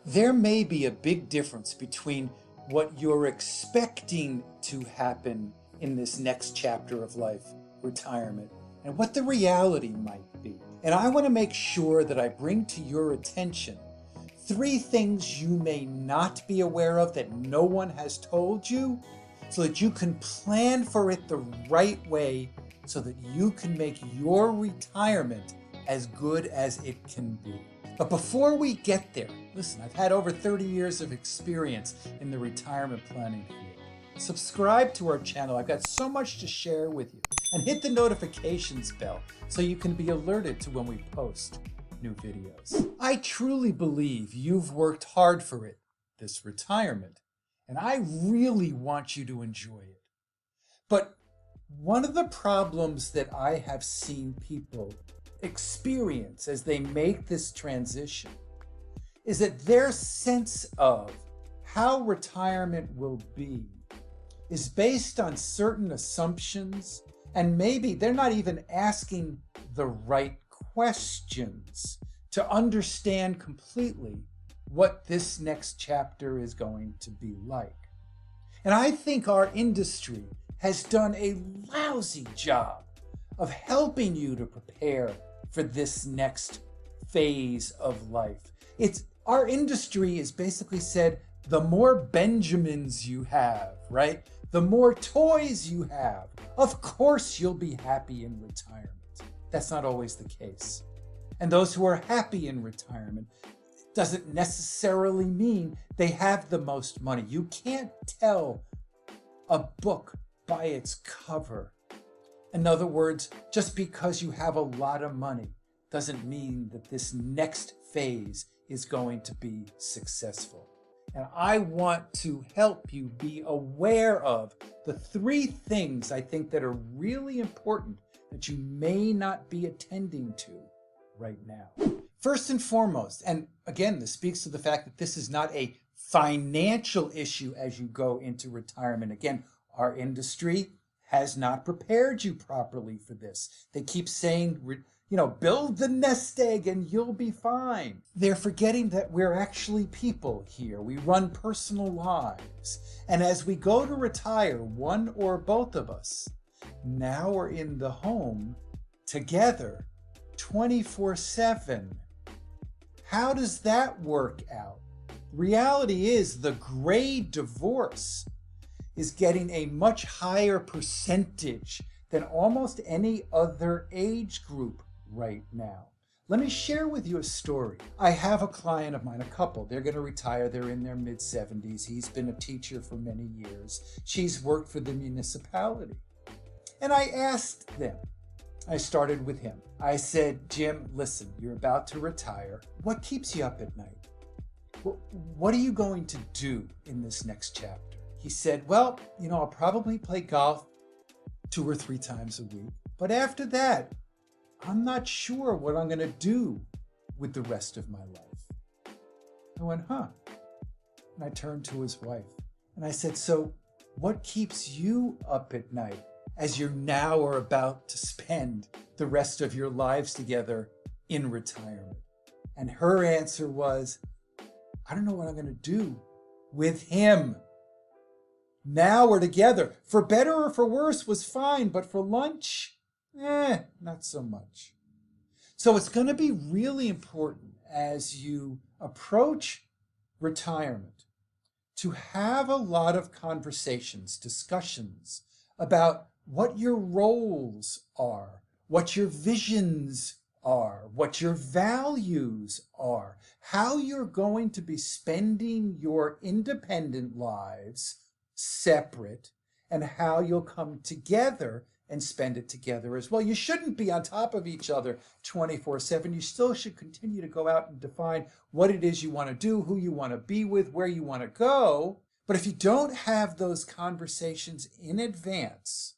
There may be a big difference between what you're expecting to happen in this next chapter of life, retirement, and what the reality might be. And I want to make sure that I bring to your attention 3 things you may not be aware of that no one has told you, so that you can plan for it the right way, so that you can make your retirement as good as it can be. But before we get there, listen, I've had over 30 years of experience in the retirement planning field. Subscribe to our channel. I've got so much to share with you. And hit the notifications bell so you can be alerted to when we post new videos. I truly believe you've worked hard for it, this retirement, and I really want you to enjoy it. But one of the problems that I have seen people experience as they make this transition is that their sense of how retirement will be is based on certain assumptions, and maybe they're not even asking the right questions to understand completely what this next chapter is going to be like. And I think our industry has done a lousy job of helping you to prepare for this next phase of life. Our industry is basically said, the more Benjamins you have, right? The more toys you have, of course you'll be happy in retirement. That's not always the case. And those who are happy in retirement doesn't necessarily mean they have the most money. You can't tell a book by its cover. In other words, just because you have a lot of money doesn't mean that this next phase is going to be successful. And I want to help you be aware of the 3 things I think that are really important that you may not be attending to right now. First and foremost, and again, this speaks to the fact that this is not a financial issue as you go into retirement. Again, our industry has not prepared you properly for this. They keep saying, build the nest egg and you'll be fine. They're forgetting that we're actually people here. We run personal lives. And as we go to retire, one or both of us, now we're in the home together 24/7. How does that work out? Reality is the gray divorce is getting a much higher percentage than almost any other age group right now. Let me share with you a story. I have a client of mine, a couple. They're going to retire. They're in their mid-70s. He's been a teacher for many years. She's worked for the municipality. And I asked them, I started with him. I said, Jim, listen, you're about to retire. What keeps you up at night? What are you going to do in this next chapter? He said, well, I'll probably play golf 2 or 3 times a week. But after that, I'm not sure what I'm going to do with the rest of my life. I went, huh? And I turned to his wife and I said, so what keeps you up at night as you now are about to spend the rest of your lives together in retirement? And her answer was, I don't know what I'm going to do with him. Now we're together. For better or for worse was fine, but for lunch, not so much. So it's going to be really important as you approach retirement to have a lot of conversations, discussions about what your roles are, what your visions are, what your values are, how you're going to be spending your independent lives separate, and how you'll come together and spend it together as well. You shouldn't be on top of each other 24/7. You still should continue to go out and define what it is you want to do, who you want to be with, where you want to go. But if you don't have those conversations in advance,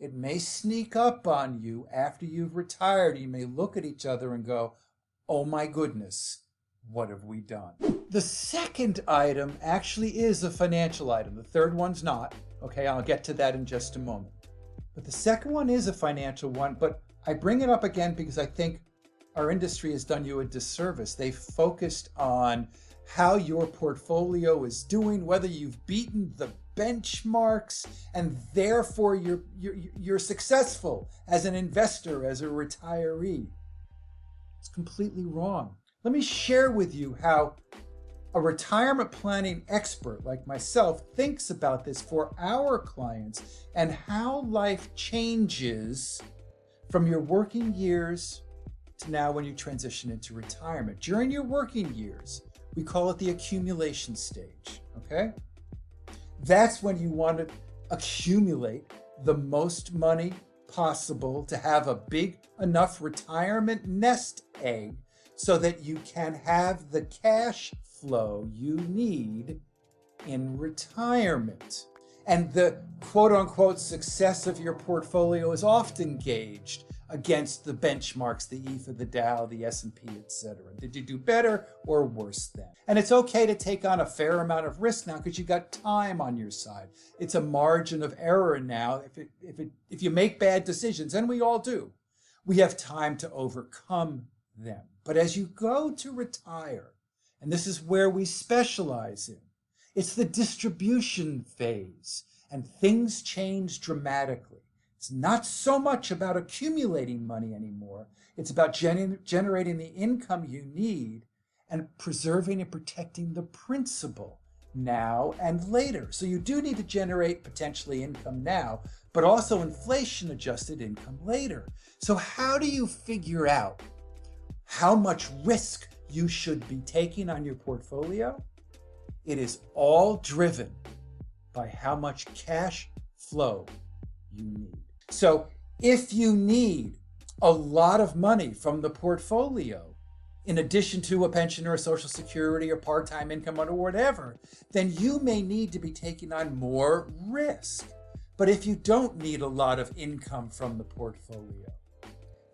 it may sneak up on you after you've retired. You may look at each other and go, oh my goodness, what have we done? The second item actually is a financial item. The third one's not. Okay, I'll get to that in just a moment. But the second one is a financial one, but I bring it up again because I think our industry has done you a disservice. They've focused on how your portfolio is doing, whether you've beaten the benchmarks, and therefore you're successful as an investor, as a retiree. It's completely wrong. Let me share with you how a retirement planning expert like myself thinks about this for our clients and how life changes from your working years to now when you transition into retirement. During your working years, we call it the accumulation stage, okay? That's when you want to accumulate the most money possible to have a big enough retirement nest egg so that you can have the cash flow you need in retirement. And the quote unquote success of your portfolio is often gauged against the benchmarks, the EAFE, the Dow, the S&P, etc. Did you do better or worse than? And it's okay to take on a fair amount of risk now because you got time on your side. It's a margin of error now. If you make bad decisions, and we all do, we have time to overcome them. But as you go to retire, and this is where we specialize in, it's the distribution phase, and things change dramatically. It's not so much about accumulating money anymore. It's about generating the income you need and preserving and protecting the principal now and later. So you do need to generate potentially income now, but also inflation-adjusted income later. So how do you figure out how much risk you should be taking on your portfolio? It is all driven by how much cash flow you need. So if you need a lot of money from the portfolio, in addition to a pension or a Social Security or part-time income or whatever, then you may need to be taking on more risk. But if you don't need a lot of income from the portfolio,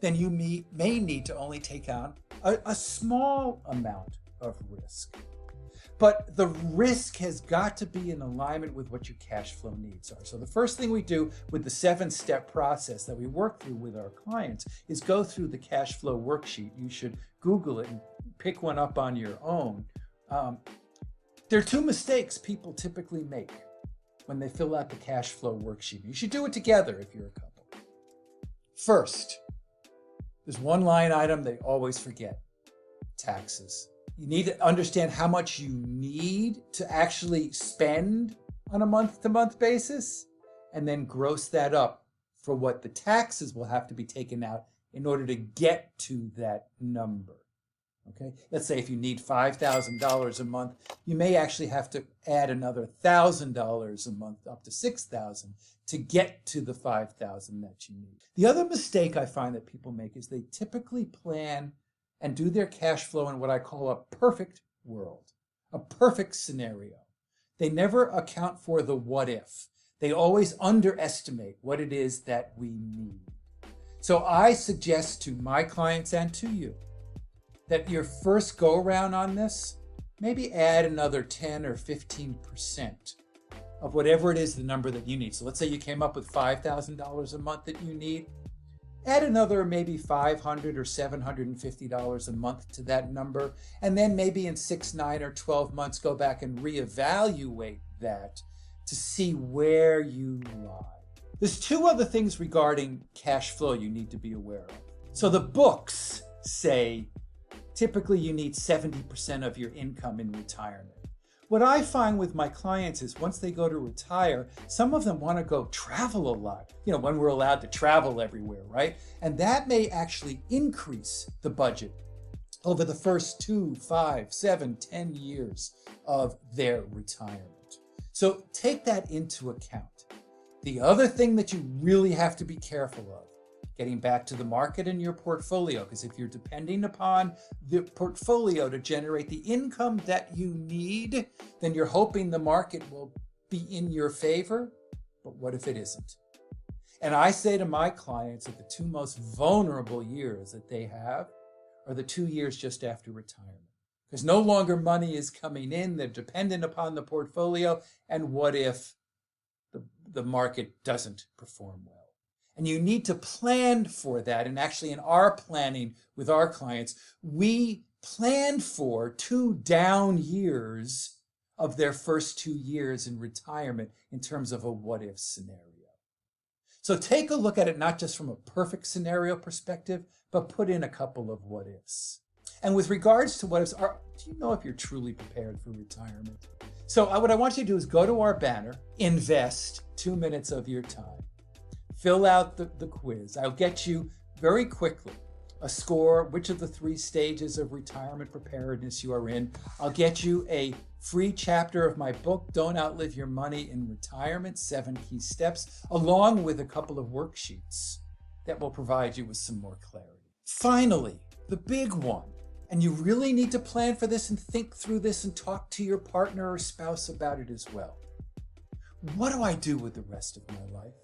then you may need to only take on a small amount of risk. But the risk has got to be in alignment with what your cash flow needs are. So the first thing we do with the 7-step process that we work through with our clients is go through the cash flow worksheet. You should Google it and pick one up on your own. There are 2 mistakes people typically make when they fill out the cash flow worksheet. You should do it together if you're a couple. First, there's one line item they always forget: taxes. You need to understand how much you need to actually spend on a month-to-month basis, and then gross that up for what the taxes will have to be taken out in order to get to that number. Okay? Let's say if you need $5,000 a month, you may actually have to add another $1,000 a month, up to $6,000, to get to the $5,000 that you need. The other mistake I find that people make is they typically plan and do their cash flow in what I call a perfect world, a perfect scenario. They never account for the what if. They always underestimate what it is that we need. So I suggest to my clients and to you that your first go around on this, maybe add another 10 or 15% of whatever it is, the number that you need. So let's say you came up with $5,000 a month that you need. Add another maybe $500 or $750 a month to that number, and then maybe in 6, 9, or 12 months, go back and reevaluate that to see where you lie. There's 2 other things regarding cash flow you need to be aware of. So the books say typically you need 70% of your income in retirement. What I find with my clients is once they go to retire, some of them want to go travel a lot, when we're allowed to travel everywhere, right? And that may actually increase the budget over the first 2, 5, 7, 10 years of their retirement. So take that into account. The other thing that you really have to be careful of, getting back to the market and your portfolio, because if you're depending upon the portfolio to generate the income that you need, then you're hoping the market will be in your favor. But what if it isn't? And I say to my clients that the 2 most vulnerable years that they have are the 2 years just after retirement, because no longer money is coming in. They're dependent upon the portfolio. And what if the market doesn't perform well? And you need to plan for that. And actually, in our planning with our clients, we plan for 2 down years of their first 2 years in retirement in terms of a what if scenario. So take a look at it not just from a perfect scenario perspective, but put in a couple of what ifs. And with regards to what ifs, do you know if you're truly prepared for retirement? So what I want you to do is go to our banner, invest 2 minutes of your time, fill out the quiz. I'll get you very quickly a score, which of the 3 stages of retirement preparedness you are in. I'll get you a free chapter of my book, Don't Outlive Your Money in Retirement, 7 Key Steps, along with a couple of worksheets that will provide you with some more clarity. Finally, the big one, and you really need to plan for this and think through this and talk to your partner or spouse about it as well. What do I do with the rest of my life?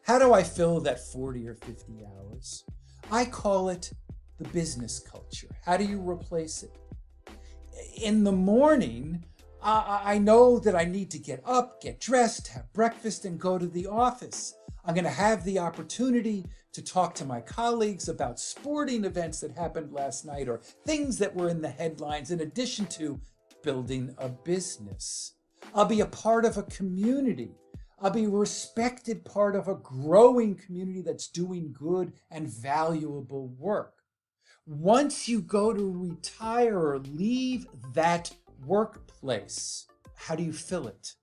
How do I fill that 40 or 50 hours? I call it the business culture. How do you replace it? In the morning, I know that I need to get up, get dressed, have breakfast, and go to the office. I'm going to have the opportunity to talk to my colleagues about sporting events that happened last night or things that were in the headlines, in addition to building a business. I'll be a part of a community. I'll be a respected part of a growing community that's doing good and valuable work. Once you go to retire or leave that workplace, how do you fill it?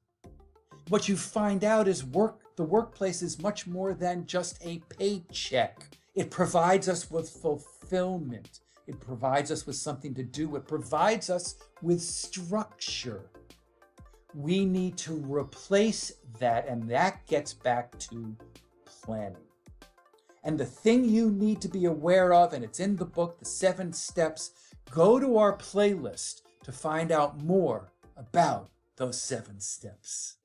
What you find out is the workplace is much more than just a paycheck. It provides us with fulfillment. It provides us with something to do. It provides us with structure. We need to replace that, and that gets back to planning. And the thing you need to be aware of, and it's in the book, The 7 Steps, go to our playlist to find out more about those 7 steps.